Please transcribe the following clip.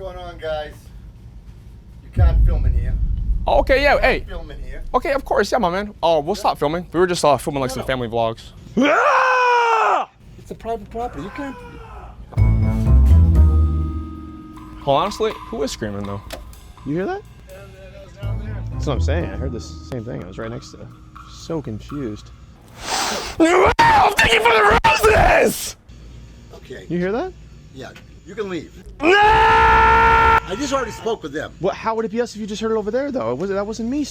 going on, guys? You can't film in here. Okay, yeah, hey. Film in here. Okay, of course, yeah, my man. Oh, we'll stop filming. We were just filming like some family vlogs. It's a private property. You can't. Well, honestly, who is screaming though? You hear that? That's what I'm saying. I heard this same thing. I was right next to it. So confused. I'm thank you for the roses! Okay. You hear that? Yeah, you can leave. No! I just already spoke with them. What? How would it be us if you just heard it over there though? That wasn't me